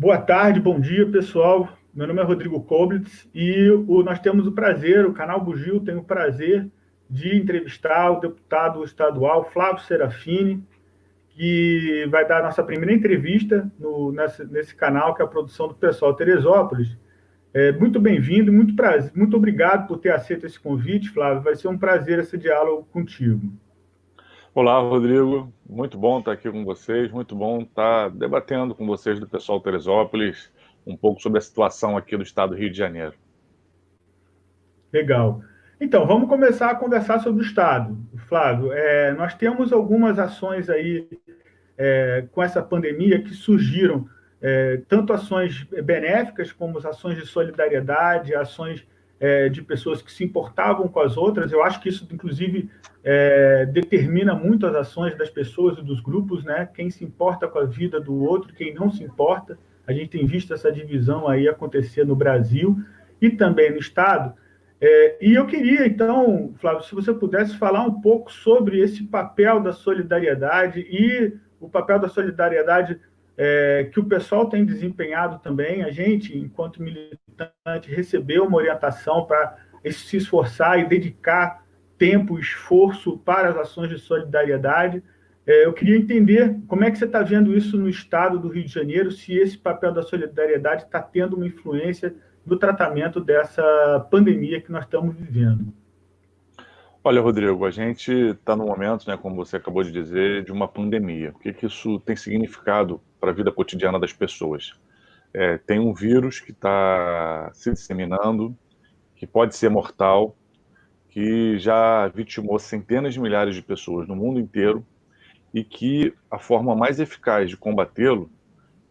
Boa tarde, bom dia, pessoal. Meu nome é Rodrigo Koblitz e nós temos o prazer, o canal Bugio tem o prazer de entrevistar o deputado estadual Flávio Serafini, que vai dar a nossa primeira entrevista nesse canal, que é a produção do pessoal Teresópolis. Muito bem-vindo, muito prazer, muito obrigado por ter aceito esse convite, Flávio. Vai ser um prazer esse diálogo contigo. Olá, Rodrigo. Muito bom estar aqui com vocês, muito bom estar debatendo com vocês do pessoal Teresópolis um pouco sobre a situação aqui do estado do Rio de Janeiro. Legal. Então, vamos começar a conversar sobre o Estado. Flávio, nós temos algumas ações aí com essa pandemia que surgiram, tanto ações benéficas como as ações de solidariedade, ações de pessoas que se importavam com as outras. Eu acho que isso, inclusive, determina muito as ações das pessoas e dos grupos, né? Quem se importa com a vida do outro, quem não se importa. A gente tem visto essa divisão aí acontecer no Brasil e também no Estado. E eu queria, então, Flávio, se você pudesse falar um pouco sobre esse papel da solidariedade e o papel da solidariedade que o pessoal tem desempenhado também. A gente, enquanto militante, recebeu uma orientação para se esforçar e dedicar tempo e esforço para as ações de solidariedade. Eu queria entender como é que você está vendo isso no estado do Rio de Janeiro, se esse papel da solidariedade está tendo uma influência no tratamento dessa pandemia que nós estamos vivendo. Olha, Rodrigo, a gente está no momento, né, como você acabou de dizer, de uma pandemia. O que isso tem significado para a vida cotidiana das pessoas? Tem um vírus que está se disseminando, que pode ser mortal, que já vitimou centenas de milhares de pessoas no mundo inteiro e que a forma mais eficaz de combatê-lo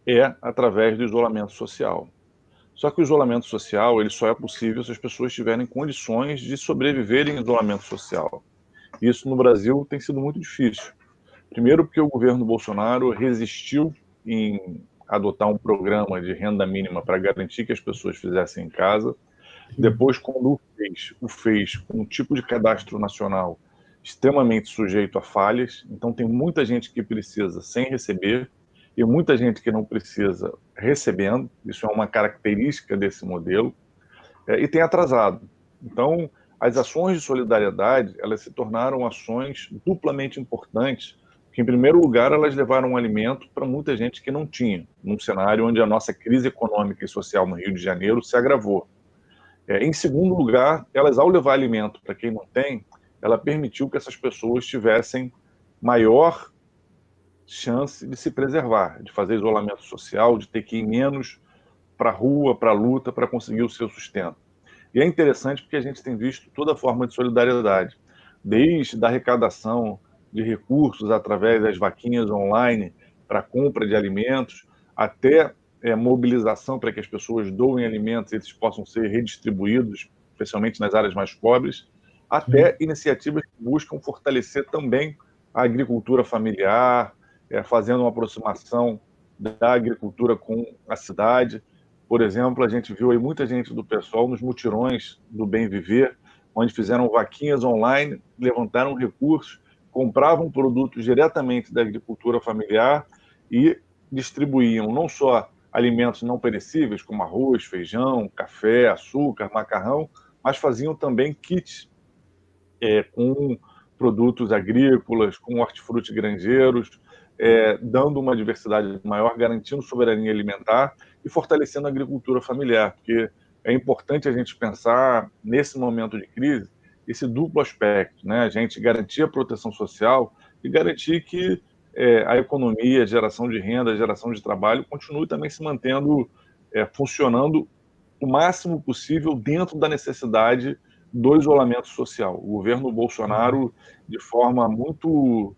é através do isolamento social. Só que o isolamento social ele só é possível se as pessoas tiverem condições de sobreviver em isolamento social. Isso no Brasil tem sido muito difícil. Primeiro porque o governo Bolsonaro resistiu em adotar um programa de renda mínima para garantir que as pessoas fizessem em casa. Depois, quando o fez com um tipo de cadastro nacional extremamente sujeito a falhas, então tem muita gente que precisa sem receber e muita gente que não precisa recebendo, isso é uma característica desse modelo, e tem atrasado. Então, as ações de solidariedade, elas se tornaram ações duplamente importantes, porque, em primeiro lugar, elas levaram um alimento para muita gente que não tinha, num cenário onde a nossa crise econômica e social no Rio de Janeiro se agravou. Em segundo lugar, elas, ao levar alimento para quem não tem, ela permitiu que essas pessoas tivessem maior chance de se preservar, de fazer isolamento social, de ter que ir menos para a rua, para a luta, para conseguir o seu sustento. E é interessante porque a gente tem visto toda forma de solidariedade, desde a arrecadação de recursos através das vaquinhas online para compra de alimentos, até mobilização para que as pessoas doem alimentos e eles possam ser redistribuídos, especialmente nas áreas mais pobres, até iniciativas que buscam fortalecer também a agricultura familiar, fazendo uma aproximação da agricultura com a cidade. Por exemplo, a gente viu aí muita gente do pessoal nos mutirões do Bem Viver, onde fizeram vaquinhas online, levantaram recursos, compravam produtos diretamente da agricultura familiar e distribuíam não só alimentos não perecíveis, como arroz, feijão, café, açúcar, macarrão, mas faziam também kits com produtos agrícolas, com hortifruti grangeiros, dando uma diversidade maior, garantindo soberania alimentar e fortalecendo a agricultura familiar, porque é importante a gente pensar, nesse momento de crise, esse duplo aspecto, né? A gente garantir a proteção social e garantir que a economia, a geração de renda, a geração de trabalho continue também se mantendo, funcionando o máximo possível dentro da necessidade do isolamento social. O governo Bolsonaro, de forma muito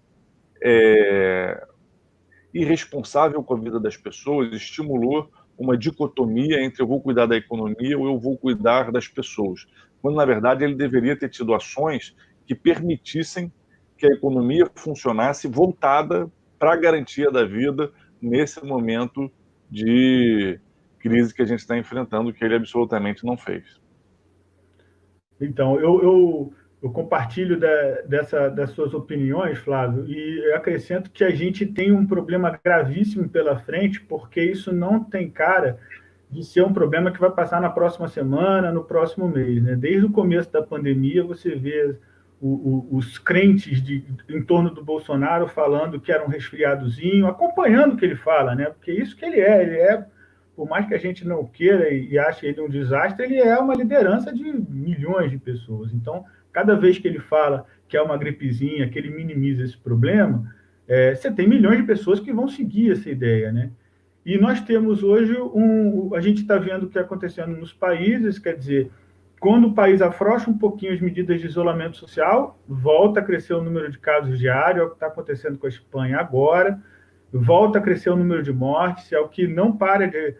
irresponsável com a vida das pessoas, estimulou uma dicotomia entre eu vou cuidar da economia ou eu vou cuidar das pessoas, quando, na verdade, ele deveria ter tido ações que permitissem que a economia funcionasse voltada para a garantia da vida nesse momento de crise que a gente está enfrentando, que ele absolutamente não fez. Então, eu eu compartilho das suas opiniões, Flávio, e eu acrescento que a gente tem um problema gravíssimo pela frente, porque isso não tem cara de ser um problema que vai passar na próxima semana, no próximo mês, né? Desde o começo da pandemia, você vê os crentes em torno do Bolsonaro falando que era um resfriadozinho, acompanhando o que ele fala, né? Porque é isso que ele é, por mais que a gente não queira e ache ele um desastre, ele é uma liderança de milhões de pessoas. Então, cada vez que ele fala que é uma gripezinha, que ele minimiza esse problema, você tem milhões de pessoas que vão seguir essa ideia, né? E nós temos hoje a gente está vendo o que está acontecendo nos países, quer dizer, quando o país afrouxa um pouquinho as medidas de isolamento social, volta a crescer o número de casos diários, é o que está acontecendo com a Espanha agora, volta a crescer o número de mortes, é o que não para de...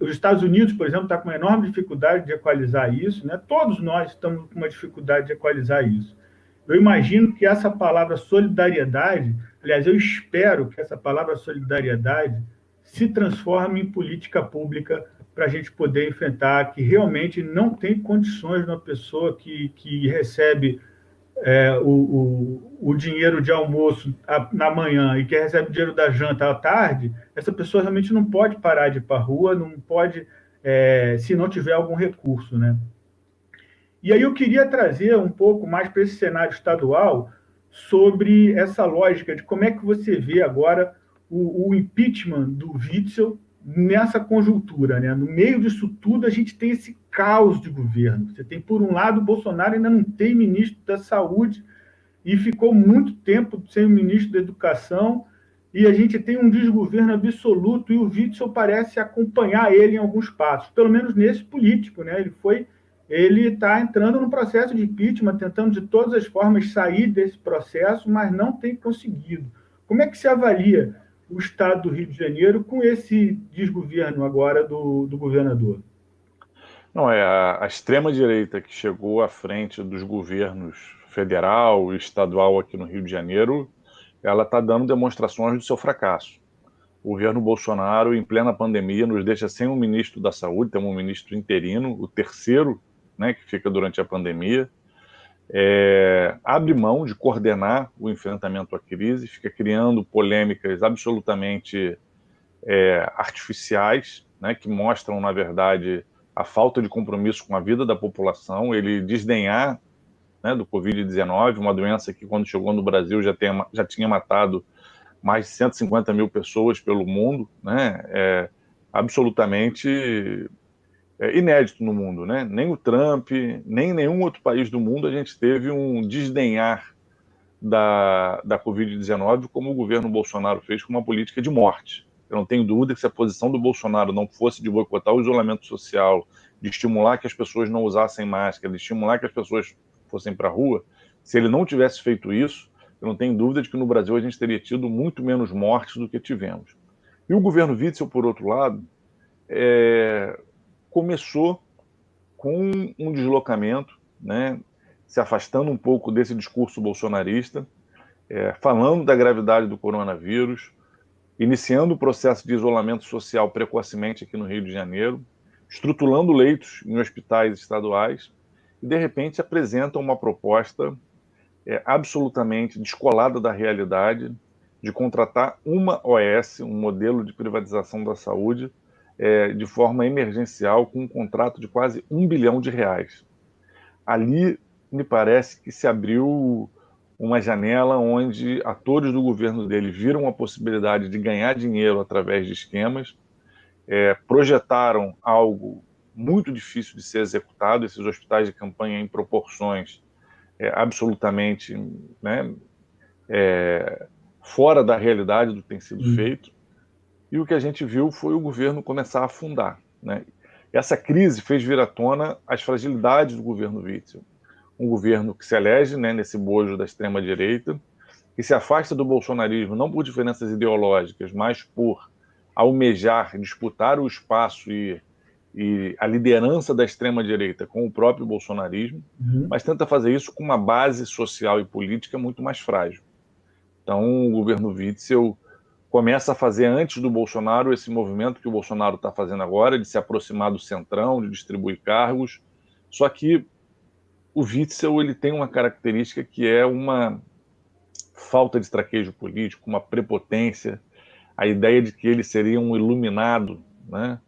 os Estados Unidos, por exemplo, está com uma enorme dificuldade de equalizar isso, né? Todos nós estamos com uma dificuldade de equalizar isso. Eu imagino que essa palavra solidariedade, aliás, eu espero que essa palavra solidariedade se transforme em política pública para a gente poder enfrentar, que realmente não tem condições de uma pessoa que recebe o dinheiro de almoço na manhã e que recebe o dinheiro da janta à tarde, essa pessoa realmente não pode parar de ir para a rua, não pode, se não tiver algum recurso, né? E aí eu queria trazer um pouco mais para esse cenário estadual sobre essa lógica de como é que você vê agora o impeachment do Witzel nessa conjuntura, né? No meio disso tudo, a gente tem esse caos de governo. Você tem, por um lado, o Bolsonaro ainda não tem ministro da Saúde e ficou muito tempo sem o ministro da Educação, e a gente tem um desgoverno absoluto, e o Witzel parece acompanhar ele em alguns passos, pelo menos nesse político, né? Ele está entrando no processo de impeachment, tentando de todas as formas sair desse processo, mas não tem conseguido. Como é que se avalia o estado do Rio de Janeiro com esse desgoverno agora do governador? Não, a extrema-direita que chegou à frente dos governos federal e estadual aqui no Rio de Janeiro, ela está dando demonstrações do seu fracasso. O governo Bolsonaro, em plena pandemia, nos deixa sem um ministro da Saúde, temos um ministro interino, o terceiro, né, que fica durante a pandemia, abre mão de coordenar o enfrentamento à crise, fica criando polêmicas absolutamente artificiais, né, que mostram, na verdade, a falta de compromisso com a vida da população, ele desdenhar, né, do Covid-19, uma doença que, quando chegou no Brasil, já tinha matado mais de 150 mil pessoas pelo mundo, né, absolutamente inédito no mundo, né? Nem o Trump, nem nenhum outro país do mundo a gente teve um desdenhar da Covid-19 como o governo Bolsonaro fez com uma política de morte. Eu não tenho dúvida que se a posição do Bolsonaro não fosse de boicotar o isolamento social, de estimular que as pessoas não usassem máscara, de estimular que as pessoas fossem para a rua, se ele não tivesse feito isso, eu não tenho dúvida de que no Brasil a gente teria tido muito menos mortes do que tivemos. E o governo Witzel, por outro lado, começou com um deslocamento, né, se afastando um pouco desse discurso bolsonarista, falando da gravidade do coronavírus, iniciando o processo de isolamento social precocemente aqui no Rio de Janeiro, estruturando leitos em hospitais estaduais, e de repente apresenta uma proposta absolutamente descolada da realidade de contratar uma OS, um modelo de privatização da saúde, de forma emergencial, com um contrato de quase R$1 bilhão. Ali, me parece que se abriu uma janela onde atores do governo dele viram a possibilidade de ganhar dinheiro através de esquemas, projetaram algo muito difícil de ser executado, esses hospitais de campanha em proporções absolutamente, né, fora da realidade do que tem sido feito. E o que a gente viu foi o governo começar a afundar, né? Essa crise fez vir à tona as fragilidades do governo Witzel. Um governo que se elege, né, nesse bojo da extrema-direita, que se afasta do bolsonarismo não por diferenças ideológicas, mas por almejar, disputar o espaço e a liderança da extrema-direita com o próprio bolsonarismo, mas tenta fazer isso com uma base social e política muito mais frágil. Então, o governo Witzel começa a fazer antes do Bolsonaro esse movimento que o Bolsonaro está fazendo agora, de se aproximar do centrão, de distribuir cargos, só que o Witzel ele tem uma característica que é uma falta de traquejo político, uma prepotência, a ideia de que ele seria um iluminado, né?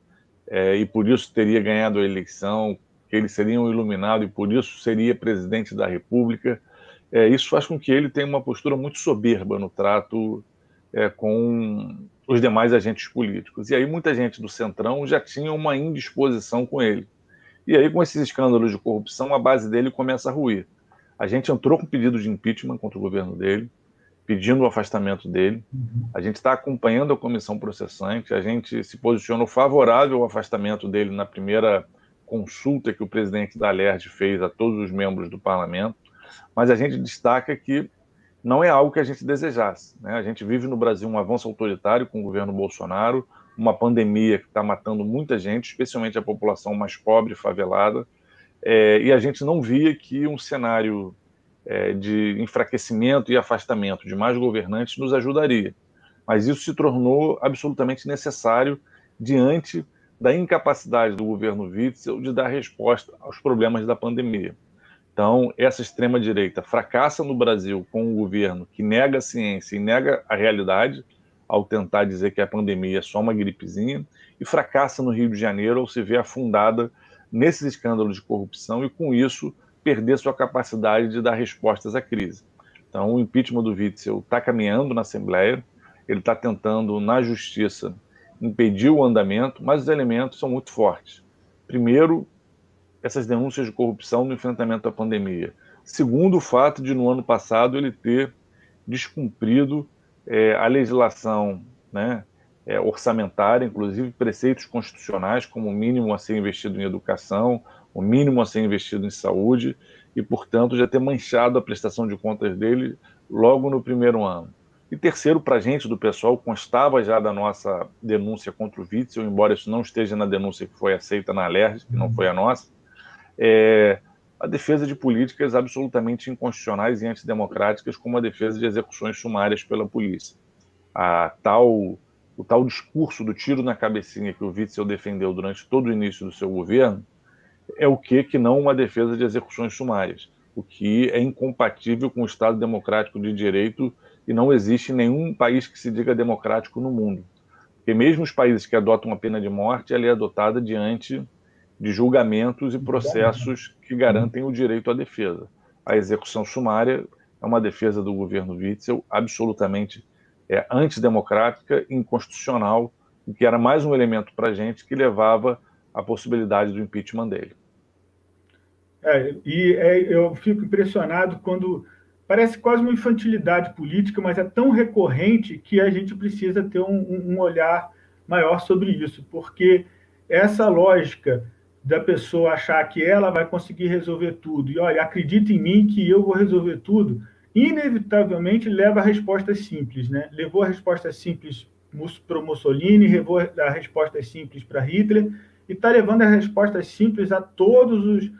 E por isso teria ganhado a eleição, que ele seria um iluminado e por isso seria presidente da República. Isso faz com que ele tenha uma postura muito soberba no trato com os demais agentes políticos. E aí muita gente do Centrão já tinha uma indisposição com ele. E aí, com esses escândalos de corrupção, a base dele começa a ruir. A gente entrou com pedido de impeachment contra o governo dele, pedindo o afastamento dele. A gente está acompanhando a comissão processante, a gente se posicionou favorável ao afastamento dele na primeira consulta que o presidente da Alerj fez a todos os membros do parlamento, mas a gente destaca que não é algo que a gente desejasse, né? A gente vive no Brasil um avanço autoritário com o governo Bolsonaro, uma pandemia que está matando muita gente, especialmente a população mais pobre e favelada, e a gente não via que um cenário de enfraquecimento e afastamento de mais governantes nos ajudaria. Mas isso se tornou absolutamente necessário diante da incapacidade do governo Witzel de dar resposta aos problemas da pandemia. Então, essa extrema-direita fracassa no Brasil com um governo que nega a ciência e nega a realidade, ao tentar dizer que a pandemia é só uma gripezinha, e fracassa no Rio de Janeiro ao se ver afundada nesses escândalos de corrupção e, com isso, perder sua capacidade de dar respostas à crise. Então, o impeachment do Witzel está caminhando na Assembleia, ele está tentando, na Justiça, impedir o andamento, mas os elementos são muito fortes. Primeiro, essas denúncias de corrupção no enfrentamento à pandemia. Segundo, o fato de, no ano passado, ele ter descumprido a legislação, né, orçamentária, inclusive preceitos constitucionais, como o mínimo a ser investido em educação, o mínimo a ser investido em saúde, e, portanto, já ter manchado a prestação de contas dele logo no primeiro ano. E terceiro, para a gente do pessoal, constava já da nossa denúncia contra o Witzel, embora isso não esteja na denúncia que foi aceita na Alerj, que não foi a nossa, a defesa de políticas absolutamente inconstitucionais e antidemocráticas, como a defesa de execuções sumárias pela polícia. O tal discurso do tiro na cabecinha que o Witzel defendeu durante todo o início do seu governo é o que não uma defesa de execuções sumárias, o que é incompatível com o Estado democrático de direito e não existe nenhum país que se diga democrático no mundo. Porque mesmo os países que adotam a pena de morte, ela é adotada diante de julgamentos e processos que garantem o direito à defesa. A execução sumária é uma defesa do governo Witzel absolutamente antidemocrática e inconstitucional, o que era mais um elemento para a gente que levava à possibilidade do impeachment dele. Eu fico impressionado quando parece quase uma infantilidade política, mas é tão recorrente que a gente precisa ter um olhar maior sobre isso, porque essa lógica da pessoa achar que ela vai conseguir resolver tudo, e olha, acredita em mim que eu vou resolver tudo, inevitavelmente leva a respostas simples, né? Levou a resposta simples para Mussolini, levou a respostas simples para Hitler, e está levando as respostas simples a todos os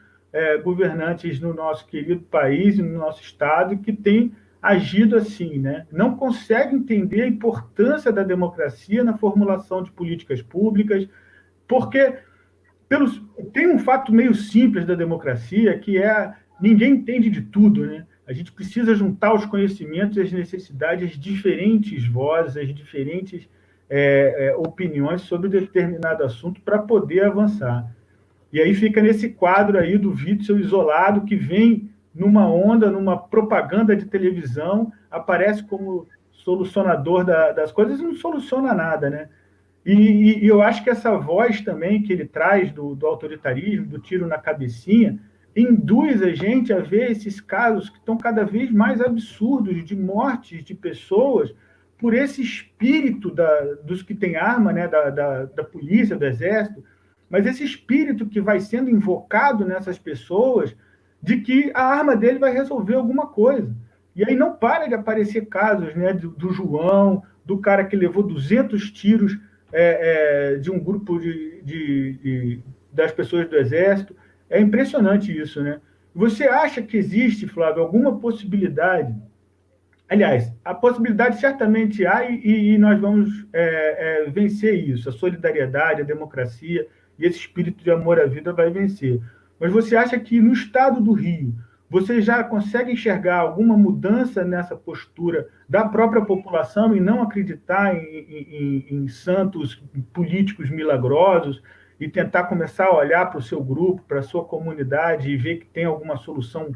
governantes no nosso querido país e no nosso estado que têm agido assim, né? Não consegue entender a importância da democracia na formulação de políticas públicas, porque tem um fato meio simples da democracia, que ninguém entende de tudo, né? A gente precisa juntar os conhecimentos e as necessidades, as diferentes vozes, as diferentes opiniões sobre determinado assunto para poder avançar. E aí fica nesse quadro aí do Witzel isolado, que vem numa onda, numa propaganda de televisão, aparece como solucionador das coisas e não soluciona nada, né? E eu acho que essa voz também que ele traz do autoritarismo, do tiro na cabecinha, induz a gente a ver esses casos que estão cada vez mais absurdos de mortes de pessoas por esse espírito dos que têm arma, né, da polícia, do exército, mas esse espírito que vai sendo invocado nessas pessoas de que a arma dele vai resolver alguma coisa. E aí não para de aparecer casos, né, do João, do cara que levou 200 tiros de um grupo das pessoas do Exército. É impressionante isso, né? Você acha que existe, Flávio, alguma possibilidade? Aliás, a possibilidade certamente há e nós vamos vencer isso. A solidariedade, a democracia e esse espírito de amor à vida vai vencer. Mas você acha que no estado do Rio, você já consegue enxergar alguma mudança nessa postura da própria população e não acreditar em santos políticos milagrosos e tentar começar a olhar para o seu grupo, para a sua comunidade e ver que tem alguma solução,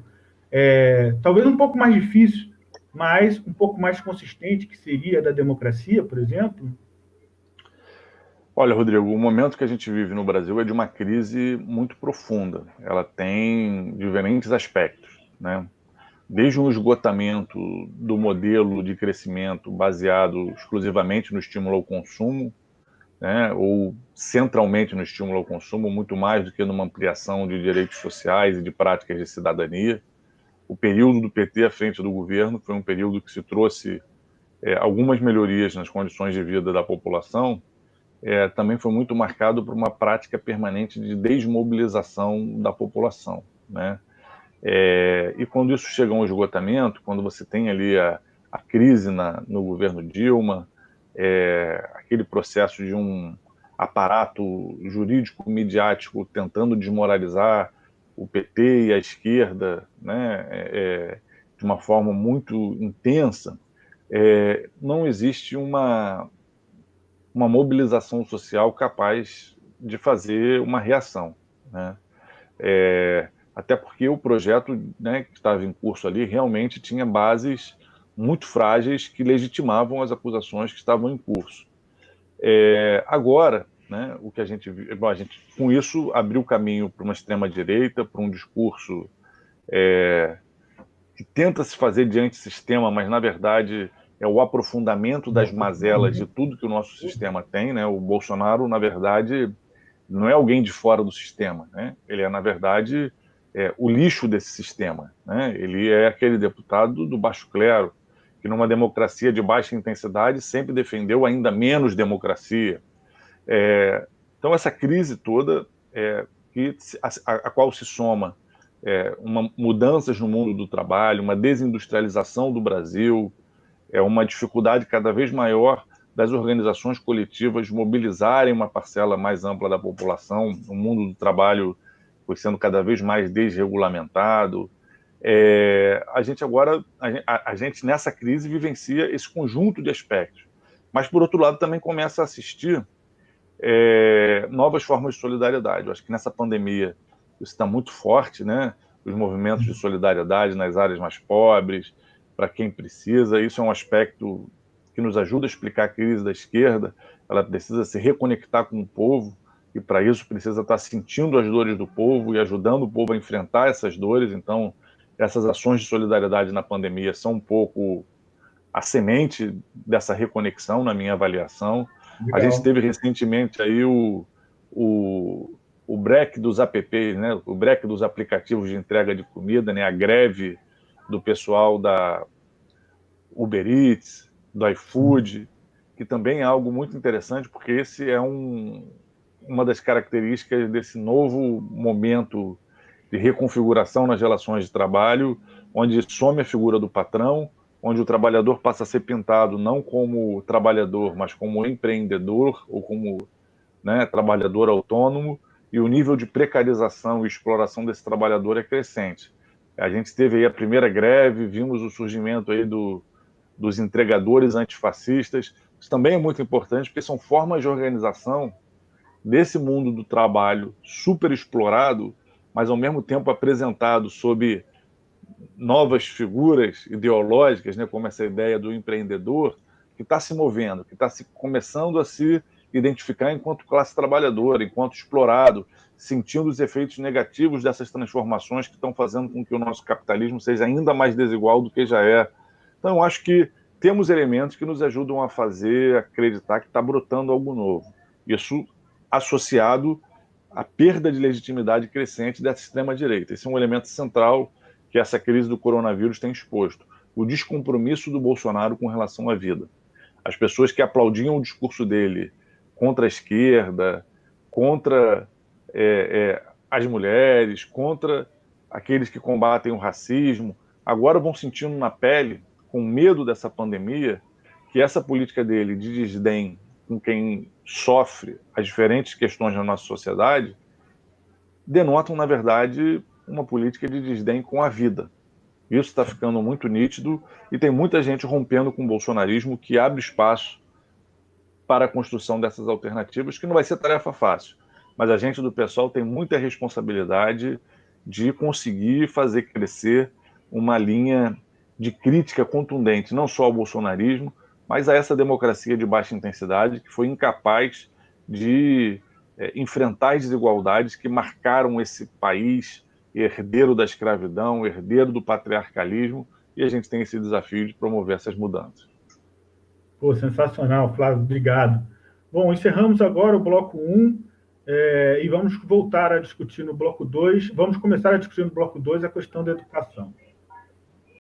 talvez um pouco mais difícil, mas um pouco mais consistente, que seria a da democracia, por exemplo? Olha, Rodrigo, o momento que a gente vive no Brasil é de uma crise muito profunda. Ela tem diferentes aspectos, né? Desde um esgotamento do modelo de crescimento baseado exclusivamente no estímulo ao consumo, né, ou centralmente no estímulo ao consumo, muito mais do que numa ampliação de direitos sociais e de práticas de cidadania. O período do PT à frente do governo foi um período que se trouxe algumas melhorias nas condições de vida da população, também foi muito marcado por uma prática permanente de desmobilização da população, né? E quando isso chega a um esgotamento, quando você tem ali a crise no governo Dilma, aquele processo de um aparato jurídico midiático tentando desmoralizar o PT e a esquerda, né, de uma forma muito intensa, não existe uma mobilização social capaz de fazer uma reação, né? Até porque o projeto, né, que estava em curso ali realmente tinha bases muito frágeis que legitimavam as acusações que estavam em curso. Agora, né, o que a gente com isso abriu caminho para uma extrema direita, para um discurso que tenta se fazer de antissistema, mas na verdade é o aprofundamento das mazelas de tudo que o nosso sistema tem, né? O Bolsonaro, na verdade, não é alguém de fora do sistema, né? Ele é, na verdade, o lixo desse sistema, né? Ele é aquele deputado do baixo clero que numa democracia de baixa intensidade sempre defendeu ainda menos democracia. Então essa crise toda, a qual se soma mudanças no mundo do trabalho, uma desindustrialização do Brasil, uma dificuldade cada vez maior das organizações coletivas mobilizarem uma parcela mais ampla da população. O mundo do trabalho foi sendo cada vez mais desregulamentado. A gente agora, a gente nessa crise vivencia esse conjunto de aspectos. Mas, por outro lado, também começa a assistir novas formas de solidariedade. Eu acho que nessa pandemia isso está muito forte, né? Os movimentos de solidariedade nas áreas mais pobres, para quem precisa. Isso é um aspecto que nos ajuda a explicar a crise da esquerda. Ela precisa se reconectar com o povo e, para isso, precisa estar sentindo as dores do povo e ajudando o povo a enfrentar essas dores. Então, essas ações de solidariedade na pandemia são um pouco a semente dessa reconexão, na minha avaliação. Legal. A gente teve recentemente aí o break dos apps, né? O break dos aplicativos de entrega de comida, né? A greve do pessoal da Uber Eats, do iFood, que também é algo muito interessante, porque esse é uma das características desse novo momento de reconfiguração nas relações de trabalho, onde some a figura do patrão, onde o trabalhador passa a ser pintado não como trabalhador, mas como empreendedor ou como, né, trabalhador autônomo, e o nível de precarização e exploração desse trabalhador é crescente. A gente teve aí a primeira greve, vimos o surgimento aí dos entregadores antifascistas. Isso também é muito importante, porque são formas de organização desse mundo do trabalho super explorado, mas ao mesmo tempo apresentado sob novas figuras ideológicas, né, como essa ideia do empreendedor, que está se movendo, que está começando a se identificar enquanto classe trabalhadora, enquanto explorado, sentindo os efeitos negativos dessas transformações que estão fazendo com que o nosso capitalismo seja ainda mais desigual do que já é. Então, eu acho que temos elementos que nos ajudam a fazer acreditar que está brotando algo novo. Isso associado à perda de legitimidade crescente dessa extrema-direita. Esse é um elemento central que essa crise do coronavírus tem exposto. O descompromisso do Bolsonaro com relação à vida. As pessoas que aplaudiam o discurso dele contra a esquerda, contra as mulheres, contra aqueles que combatem o racismo, agora vão sentindo na pele, com medo dessa pandemia, que essa política dele de desdém com quem sofre as diferentes questões da nossa sociedade denotam, na verdade, uma política de desdém com a vida. Isso está ficando muito nítido e tem muita gente rompendo com o bolsonarismo que abre espaço para a construção dessas alternativas, que não vai ser tarefa fácil. Mas a gente do PSOL tem muita responsabilidade de conseguir fazer crescer uma linha de crítica contundente, não só ao bolsonarismo, mas a essa democracia de baixa intensidade que foi incapaz de enfrentar as desigualdades que marcaram esse país, herdeiro da escravidão, herdeiro do patriarcalismo, e a gente tem esse desafio de promover essas mudanças. Pô, sensacional, Flávio, obrigado. Bom, encerramos agora o bloco 1 e vamos voltar a discutir no bloco 2. Vamos começar a discutir no bloco 2 a questão da educação.